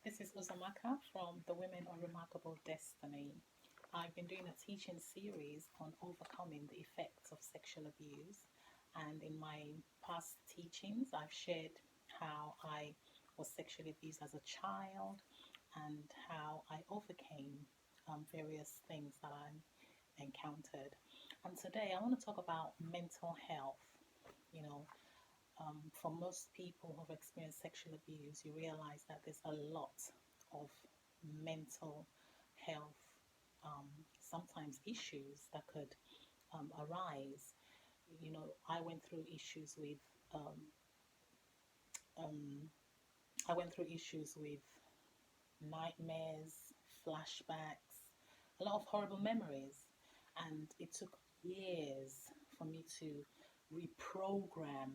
This is Uzamaka from the Women of Remarkable Destiny. I've been doing a teaching series on overcoming the effects of sexual abuse, and in my past teachings, I've shared how I was sexually abused as a child and how I overcame various things that I encountered. And today, I want to talk about mental health. You know, for most people who've experienced sexual abuse, you realize that there's a lot of mental health, um, sometimes issues that could arise. I went through issues with um, um, I went through issues with nightmares, flashbacks, a lot of horrible memories, and it took years for me to reprogram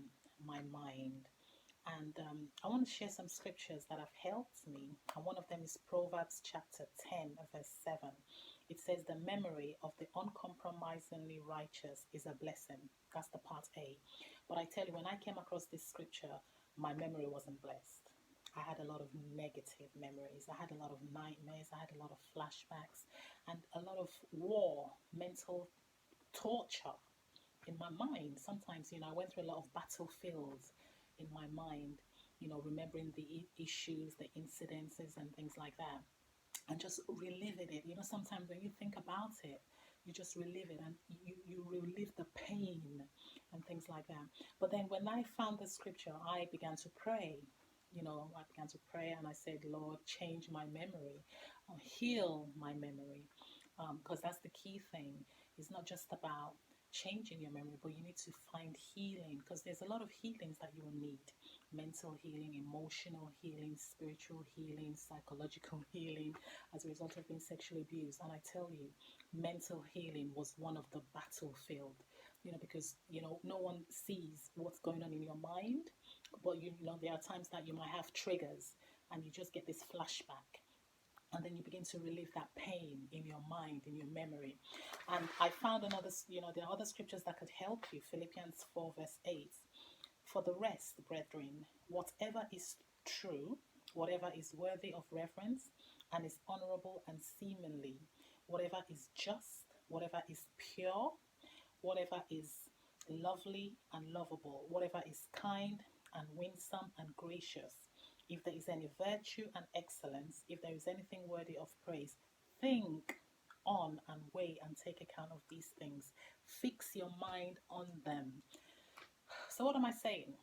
my mind. And I want to share some scriptures that have helped me. And one of them is Proverbs chapter 10, verse 7. It says, "The memory of the uncompromisingly righteous is a blessing." That's the part A. But I tell you, when I came across this scripture, my memory wasn't blessed. I had a lot of negative memories. I had a lot of nightmares. I had a lot of flashbacks and a lot of war, mental torture in my mind. Sometimes, I went through a lot of battlefields in my mind, remembering the issues, the incidences, and things like that, and just reliving it. Sometimes when you think about it, you just relive it and you relive the pain and things like that. But then when I found the scripture, I began to pray. I began to pray and I said, Lord, change my memory, heal my memory, because that's the key thing. It's not just about changing your memory, but you need to find healing, because there's a lot of healings that you will need: mental healing, emotional healing, spiritual healing, psychological healing as a result of being sexually abused. And I tell you, mental healing was one of the battlefield, because no one sees what's going on in your mind, but there are times that you might have triggers and you just get this flashback, and then you begin to relive that pain in your mind, in your memory. And I found another, there are other scriptures that could help you. Philippians 4 verse 8. "For the rest, brethren, whatever is true, whatever is worthy of reverence, and is honorable and seemly, whatever is just, whatever is pure, whatever is lovely and lovable, whatever is kind and winsome and gracious, if there is any virtue and excellence, if there is anything worthy of praise, think on and weigh and take account of these things. Fix your mind on them." So what am I saying?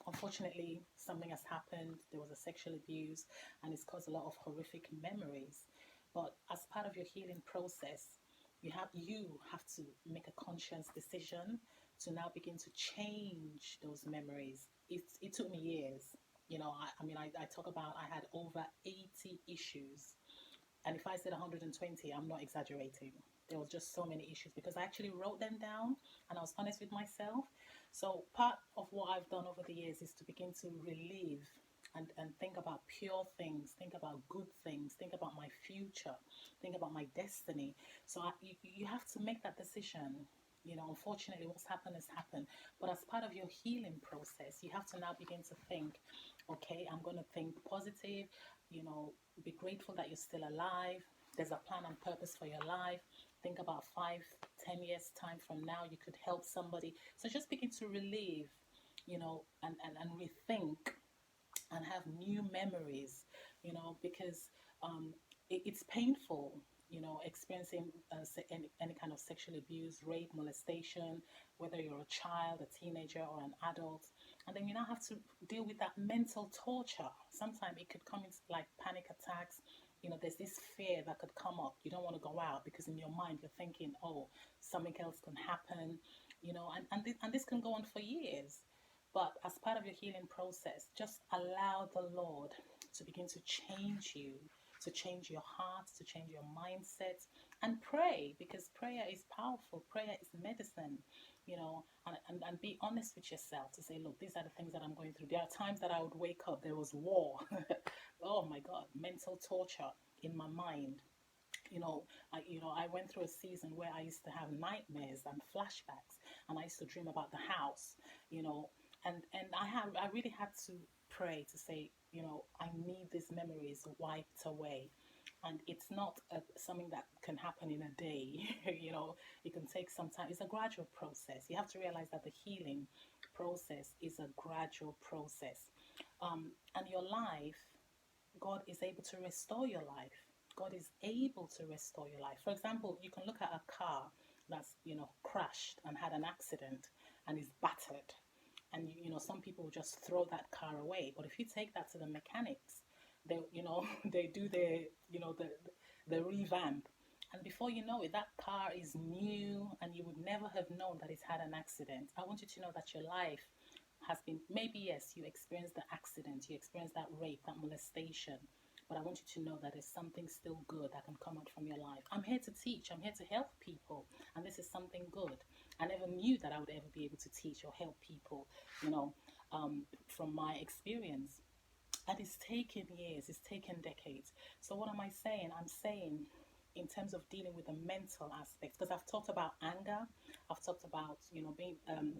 Unfortunately, something has happened. There was a sexual abuse, and it's caused a lot of horrific memories. But as part of your healing process, you have to make a conscious decision to now begin to change those memories. It took me years. I talk about, I had over 80 issues, and if I said 120, I'm not exaggerating. There was just so many issues because I actually wrote them down and I was honest with myself. So part of what I've done over the years is to begin to relive and think about pure things, think about good things, think about my future, think about my destiny. So you have to make that decision. Unfortunately, what's happened has happened. But as part of your healing process, you have to now begin to think, okay, I'm going to think positive, be grateful that you're still alive. There's a plan and purpose for your life. Think about 5, 10 years time from now, you could help somebody. So just begin to relive, and rethink and have new memories, because it's painful, experiencing any kind of sexual abuse, rape, molestation, whether you're a child, a teenager, or an adult. And then you now have to deal with that mental torture. Sometimes it could come into like panic attacks. There's this fear that could come up. You don't want to go out because in your mind you're thinking, oh, something else can happen, and this can go on for years. But as part of your healing process, just allow the Lord to begin to change you, to change your heart, to change your mindset, and pray, because prayer is powerful. Prayer is medicine, and be honest with yourself to say, look, these are the things that I'm going through. There are times that I would wake up, there was war. Oh my God, mental torture in my mind. I went through a season where I used to have nightmares and flashbacks, and I used to dream about the house, you know, And I really had to pray to say, I need these memories wiped away. And it's not something that can happen in a day. It can take some time. It's a gradual process. You have to realize that the healing process is a gradual process. And your life, God is able to restore your life. God is able to restore your life. For example, you can look at a car that's, crashed and had an accident and is battered. And, some people just throw that car away. But if you take that to the mechanics, they, they do their, the revamp. And before you know it, that car is new and you would never have known that it's had an accident. I want you to know that your life has been, maybe yes, you experienced the accident, you experienced that rape, that molestation, but I want you to know that there's something still good that can come out from your life. I'm here to teach, I'm here to help people, and this is something good. I never knew that I would ever be able to teach or help people, from my experience. And it's taken years, it's taken decades. So what am I saying? I'm saying in terms of dealing with the mental aspects, because I've talked about anger, I've talked about, being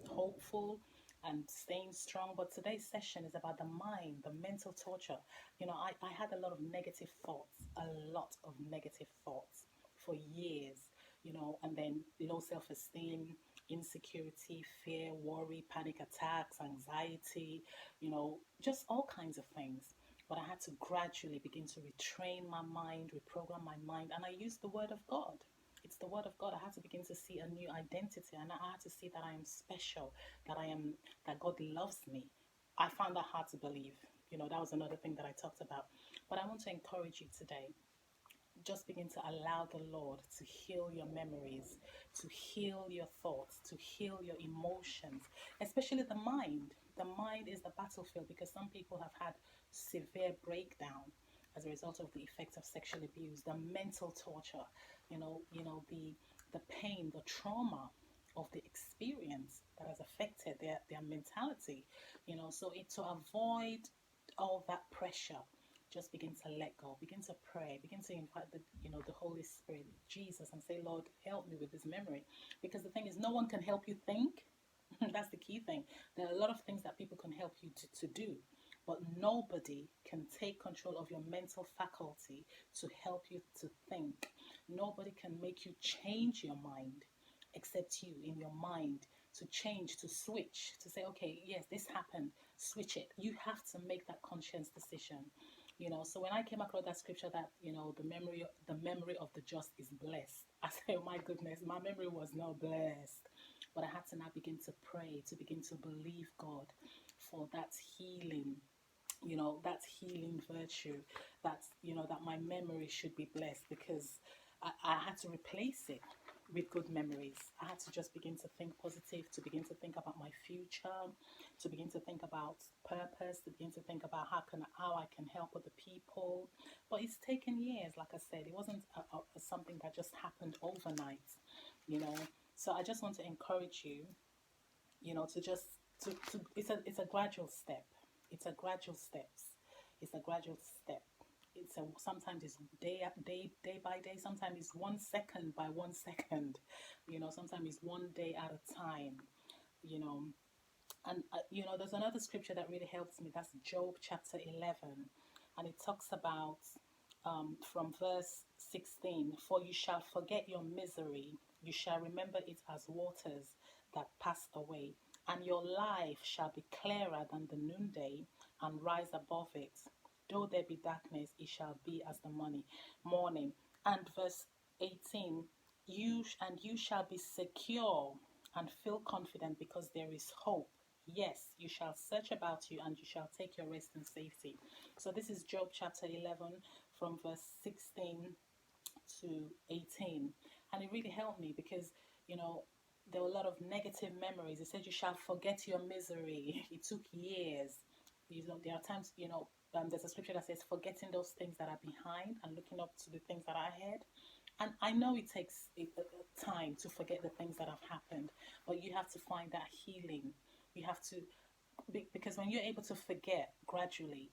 hopeful and staying strong. But today's session is about the mind, the mental torture. I had a lot of negative thoughts, for years, and then low self-esteem, insecurity, fear, worry, panic attacks, anxiety, just all kinds of things. But I had to gradually begin to retrain my mind, reprogram my mind, and I used the word of God. It's the word of God. I had to begin to see a new identity, and I had to see that I am special, that God loves me. I found that hard to believe. That was another thing that I talked about. But I want to encourage you today. Just begin to allow the Lord to heal your memories, to heal your thoughts, to heal your emotions, especially the mind. The mind is the battlefield because some people have had severe breakdown as a result of the effects of sexual abuse, the mental torture, the pain, the trauma of the experience that has affected their mentality, so to avoid all that pressure, just begin to let go, begin to pray, begin to invite the Holy Spirit, Jesus, and say, Lord, help me with this memory. Because the thing is, no one can help you think. That's the key thing. There are a lot of things that people can help you to do, but nobody can take control of your mental faculty to help you to think. Nobody can make you change your mind except you, in your mind, to change, to switch, to say, okay, yes, this happened, switch it. You have to make that conscious decision. So when I came across that scripture that, the memory of the just is blessed, I said, oh my goodness, my memory was not blessed. But I had to now begin to pray, to begin to believe God for that healing, that healing virtue, that my memory should be blessed, because I had to replace it with good memories. I had to just begin to think positive, to begin to think about my future, to begin to think about purpose, to begin to think about how I can help other people. But it's taken years, like I said. It wasn't something that just happened overnight, So I just want to encourage you, to just to it's a gradual step. It's a gradual steps. It's a gradual step. Sometimes it's day by day. Sometimes it's 1 second by 1 second. Sometimes it's one day at a time. You know, and there's another scripture that really helps me. That's Job chapter 11, and it talks about from verse 16. For you shall forget your misery, you shall remember it as waters that pass away, and your life shall be clearer than the noonday, and rise above it. Though there be darkness, it shall be as the morning. And verse 18, you shall be secure and feel confident because there is hope. Yes, you shall search about you and you shall take your rest in safety. So this is Job chapter 11 from verse 16 to 18. And it really helped me because, there were a lot of negative memories. It said you shall forget your misery. It took years. There are times, there's a scripture that says forgetting those things that are behind and looking up to the things that are ahead. And I know it takes time to forget the things that have happened, but you have to find that healing. You have to, because when you're able to forget gradually,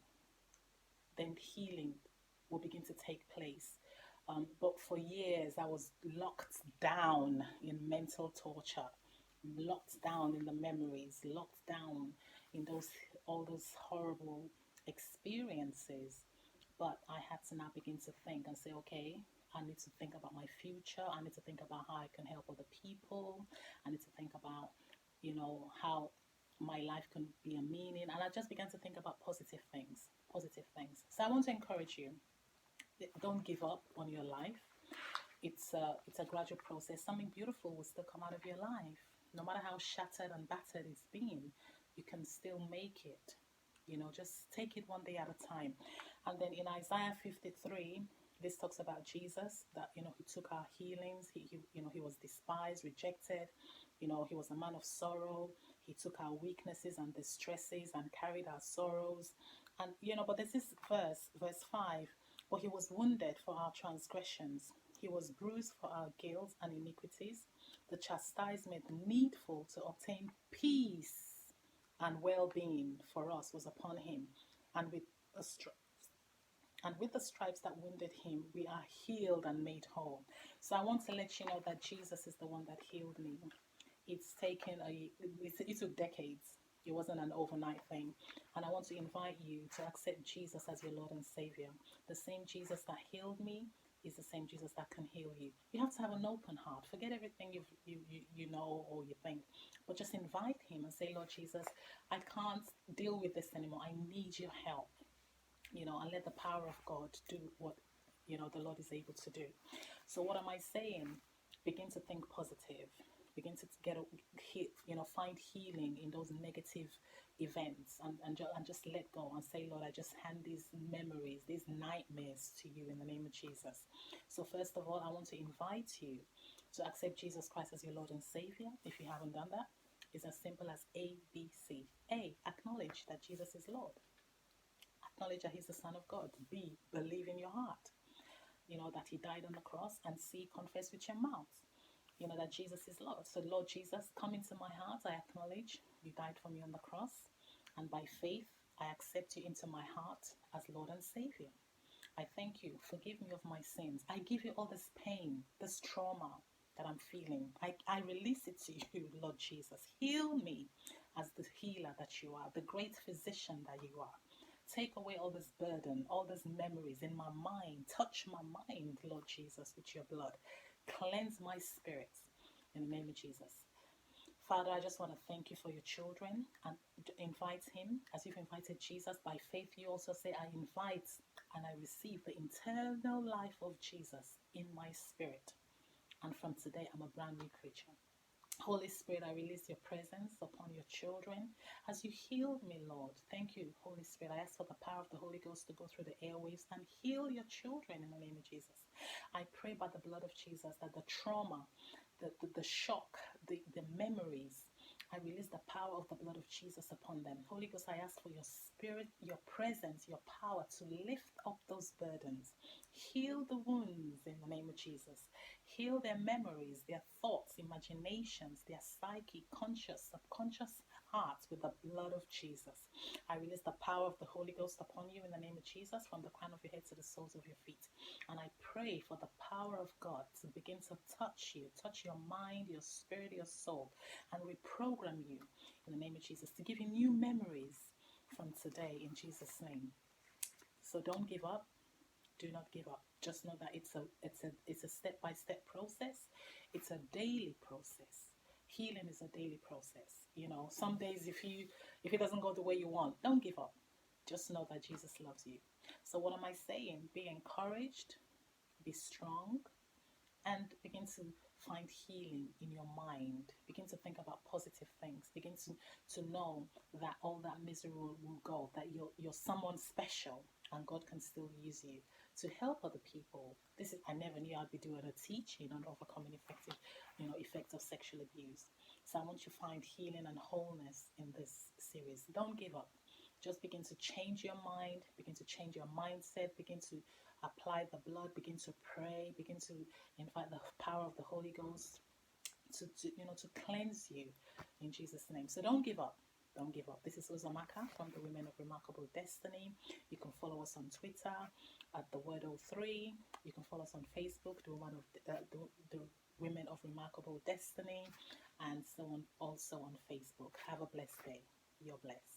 then healing will begin to take place. But for years, I was locked down in mental torture, locked down in the memories, locked down in those all those horrible experiences. But I had to now begin to think and say, okay, I need to think about my future. I need to think about how I can help other people. I need to think about, how my life can be a meaning. And I just began to think about positive things, positive things. So I want to encourage you, don't give up on your life. It's a gradual process. Something beautiful will still come out of your life. No matter how shattered and battered it's been, you can still make it. Just take it one day at a time. And then in Isaiah 53, this talks about Jesus, that, he took our healings. He was despised, rejected. He was a man of sorrow. He took our weaknesses and distresses and carried our sorrows. And, but there's this verse 5, but he was wounded for our transgressions. He was bruised for our guilt and iniquities. The chastisement needful to obtain peace and well-being for us was upon him, and with the stripes that wounded him, we are healed and made whole. So I want to let you know that Jesus is the one that healed me. It took decades. It wasn't an overnight thing. And I want to invite you to accept Jesus as your Lord and Savior. The same Jesus that healed me is the same Jesus that can heal you. You have to have an open heart. Forget everything you know or you think, but just invite him and say, Lord Jesus, I can't deal with this anymore. I need your help. And let the power of God do what, the Lord is able to do. So what am I saying? Begin to think positive. Begin to find healing in those negative events, and just let go and say, Lord, I just hand these memories, these nightmares to you in the name of Jesus. So first of all, I want to invite you to accept Jesus Christ as your Lord and Savior. If you haven't done that, it's as simple as ABC. A, acknowledge that Jesus is Lord. Acknowledge that he's the Son of God. B, believe in your heart, that he died on the cross. And C, confess with your mouth, that Jesus is Lord. So Lord Jesus, come into my heart. I acknowledge you died for me on the cross. And by faith, I accept you into my heart as Lord and Savior. I thank you. Forgive me of my sins. I give you all this pain, this trauma that I'm feeling. I release it to you, Lord Jesus. Heal me as the healer that you are, the great physician that you are. Take away all this burden, all these memories in my mind. Touch my mind, Lord Jesus, with your blood. Cleanse my spirit in the name of Jesus. Father, I just want to thank you for your children and invite him as you've invited Jesus. By faith, you also say, I invite and I receive the eternal life of Jesus in my spirit. And from today, I'm a brand new creature. Holy Spirit, I release your presence upon your children as you heal me, Lord. Thank you, Holy Spirit. I ask for the power of the Holy Ghost to go through the airwaves and heal your children in the name of Jesus. I pray by the blood of Jesus that the trauma, the shock, the memories, I release the power of the blood of Jesus upon them. Holy Ghost, I ask for your spirit, your presence, your power to lift up those burdens. Heal the wounds in the name of Jesus. Heal their memories, their thoughts, imaginations, their psyche, conscious, subconscious hearts with the blood of Jesus. I release the power of the Holy Ghost upon you in the name of Jesus, from the crown of your head to the soles of your feet. And I pray for the power of God to begin to touch you, touch your mind, your spirit, your soul, and reprogram you in the name of Jesus to give you new memories from today in Jesus' name. So don't give up. Do not give up. Just know that it's a step-by-step process. It's a daily process. Healing is a daily process. Some days if it doesn't go the way you want, don't give up. Just know that Jesus loves you. So what am I saying? Be encouraged, be strong, and begin to find healing in your mind. Begin to think about positive things. Begin to know that all that misery will go, that you're someone special and God can still use you to help other people. I never knew I'd be doing a teaching on overcoming effects of sexual abuse. So I want you to find healing and wholeness in this series. Don't give up. Just begin to change your mind, begin to change your mindset, begin to apply the blood, begin to pray, begin to invite the power of the Holy Ghost to cleanse you in Jesus' name. So don't give up. Don't give up. This is Uzomaka from the Women of Remarkable Destiny. You can follow us on Twitter at the word 03. You can follow us on Facebook, the Women of Remarkable Destiny, and so on, also on Facebook. Have a blessed day. You're blessed.